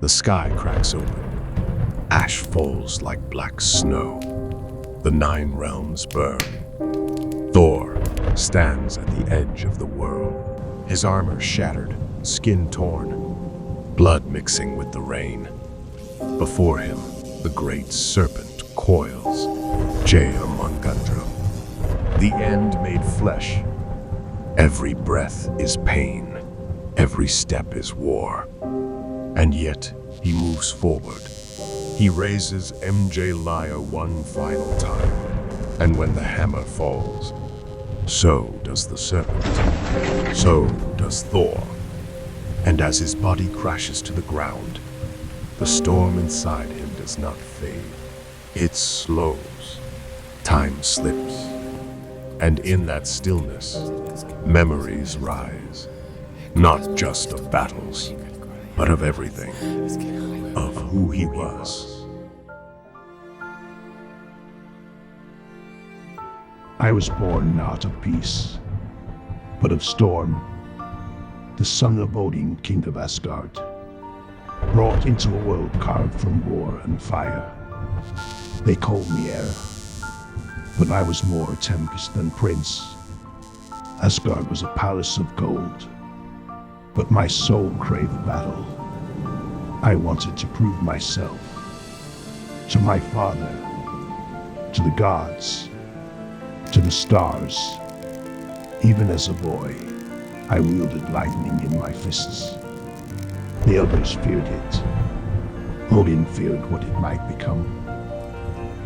The sky cracks open. Ash falls like black snow. The 9 realms burn. Thor stands at the edge of the world, his armor shattered, skin torn, blood mixing with the rain. Before him, the great serpent coils, Jayamangandra. The end made flesh. Every breath is pain, every step is war. And yet, he moves forward. He raises MJ Lyre one final time, and when the hammer falls, so does the serpent, so does Thor. And as his body crashes to the ground, the storm inside him does not fade. It slows, time slips, and in that stillness, memories rise, not just of battles, but of everything, of who he was. I was born not of peace, but of storm, the son of Odin, king of Asgard, brought into a world carved from war and fire. They called me heir, but I was more tempest than prince. Asgard was a palace of gold, but my soul craved battle. I wanted to prove myself to my father, to the gods, to the stars. Even as a boy, I wielded lightning in my fists. The others feared it. Odin feared what it might become.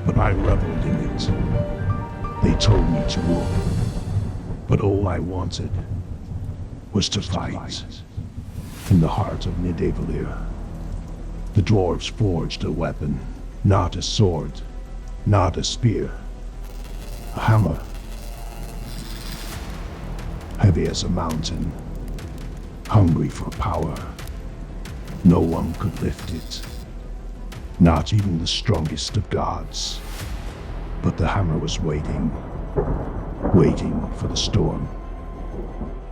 But I reveled in it. They told me to rule, but all I wanted was to fight. In the heart of Nidavellir, the dwarves forged a weapon, not a sword, not a spear, a hammer, heavy as a mountain, hungry for power. No one could lift it, not even the strongest of gods. But the hammer was waiting for the storm.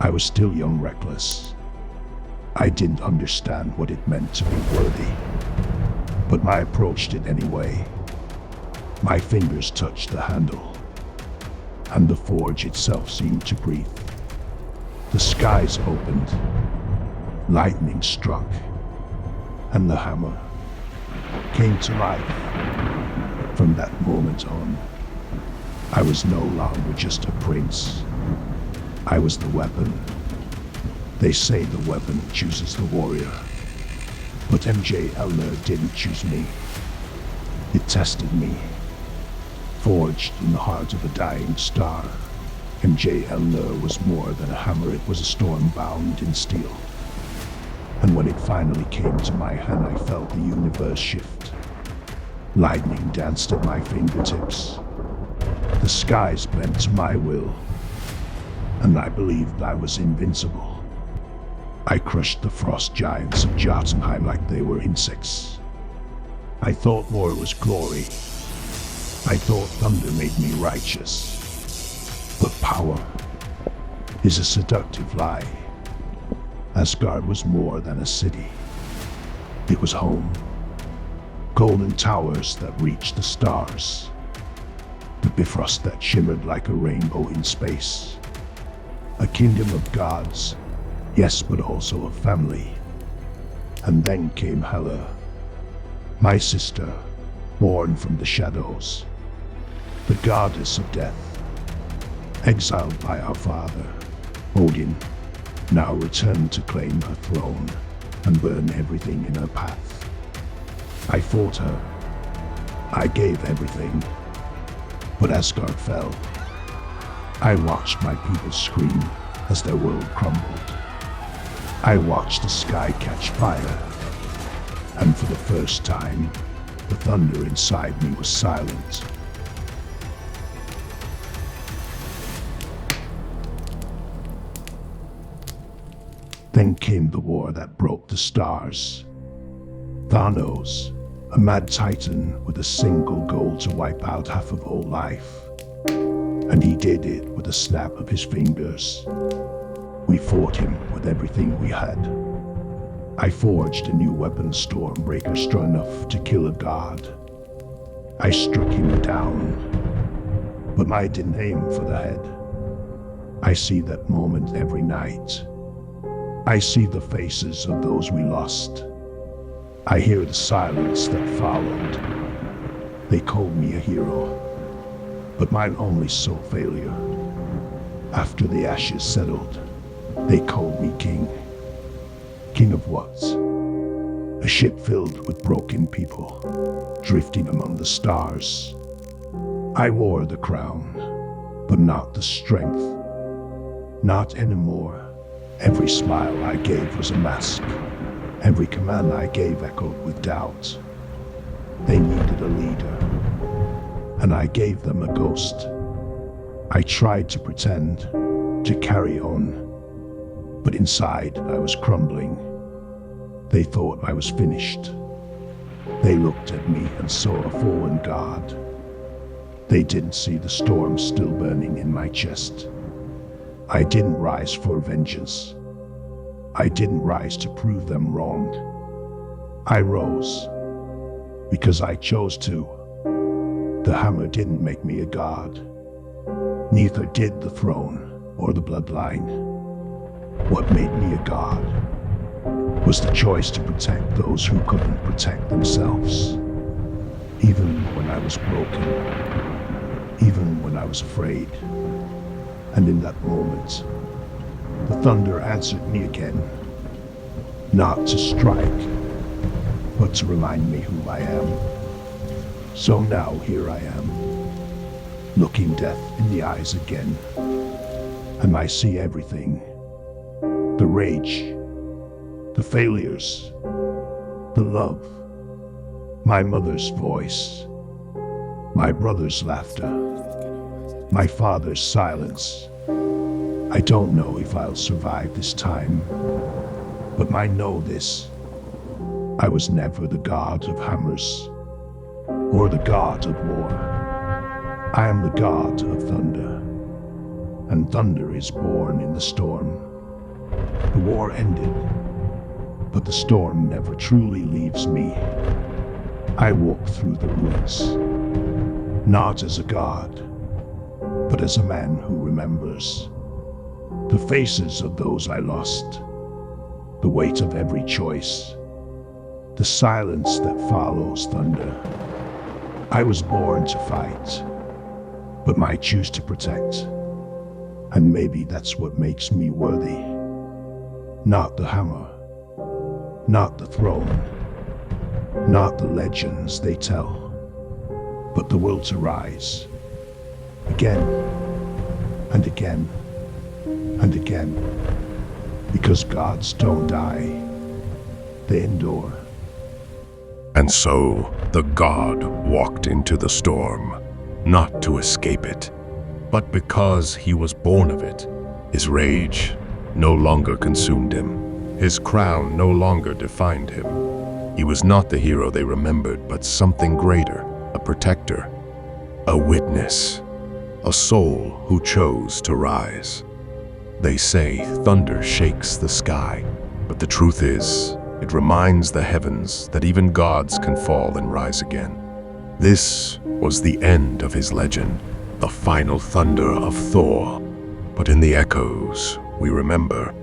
I was still young, reckless. I didn't understand what it meant to be worthy, but I approached it anyway. My fingers touched the handle, and the forge itself seemed to breathe. The skies opened, lightning struck, and the hammer came to life. From that moment on, I was no longer just a prince. I was the weapon. They say the weapon chooses the warrior, but MJ Elner didn't choose me. It tested me. Forged in the heart of a dying star, MJ Elner was more than a hammer, it was a storm bound in steel. And when it finally came to my hand, I felt the universe shift. Lightning danced at my fingertips. The skies bent to my will, and I believed I was invincible. I crushed the frost giants of Jotunheim like they were insects. I thought war was glory. I thought thunder made me righteous. But power is a seductive lie. Asgard was more than a city. It was home. Golden towers that reached the stars. The Bifrost that shimmered like a rainbow in space. A kingdom of gods, yes, but also of family. And then came Hela, my sister, born from the shadows. The goddess of death, exiled by our father, Odin, now returned to claim her throne and burn everything in her path. I fought her. I gave everything. But Asgard fell. I watched my people scream as their world crumbled. I watched the sky catch fire. And for the first time, the thunder inside me was silent. Then came the war that broke the stars. Thanos, a mad titan with a single goal to wipe out half of all life. And he did it with a snap of his fingers. We fought him with everything we had. I forged a new weapon, Stormbreaker, strong enough to kill a god. I struck him down, but I didn't aim for the head. I see that moment every night. I see the faces of those we lost. I hear the silence that followed. They called me a hero, but mine only saw failure. After the ashes settled, they called me king. King of what? A ship filled with broken people, drifting among the stars. I wore the crown, but not the strength. Not anymore. Every smile I gave was a mask. Every command I gave echoed with doubt. They needed a leader, and I gave them a ghost. I tried to pretend, to carry on, but inside I was crumbling. They thought I was finished. They looked at me and saw a fallen god. They didn't see the storm still burning in my chest. I didn't rise for vengeance. I didn't rise to prove them wrong. I rose because I chose to. The hammer didn't make me a god. Neither did the throne or the bloodline. What made me a god was the choice to protect those who couldn't protect themselves. Even when I was broken, even when I was afraid. And in that moment, the thunder answered me again, not to strike, but to remind me who I am. So now here I am, looking death in the eyes again, and I see everything. The rage, the failures, the love, my mother's voice, my brother's laughter, my father's silence. I don't know if I'll survive this time, but I know this. I was never the god of hammers, or the god of war. I am the god of thunder, and thunder is born in the storm. The war ended, but the storm never truly leaves me. I walk through the ruins, not as a god, but as a man who remembers. The faces of those I lost, the weight of every choice, the silence that follows thunder. I was born to fight, but I choose to protect. And maybe that's what makes me worthy. Not the hammer, not the throne, not the legends they tell, but the will to rise. Again, and again, and again. Because gods don't die, they endure. And so the god walked into the storm, not to escape it, but because he was born of it. His rage no longer consumed him. His crown no longer defined him. He was not the hero they remembered, but something greater, a protector, a witness, a soul who chose to rise. They say thunder shakes the sky, but the truth is, it reminds the heavens that even gods can fall and rise again. This was the end of his legend, the final thunder of Thor. But in the echoes, we remember.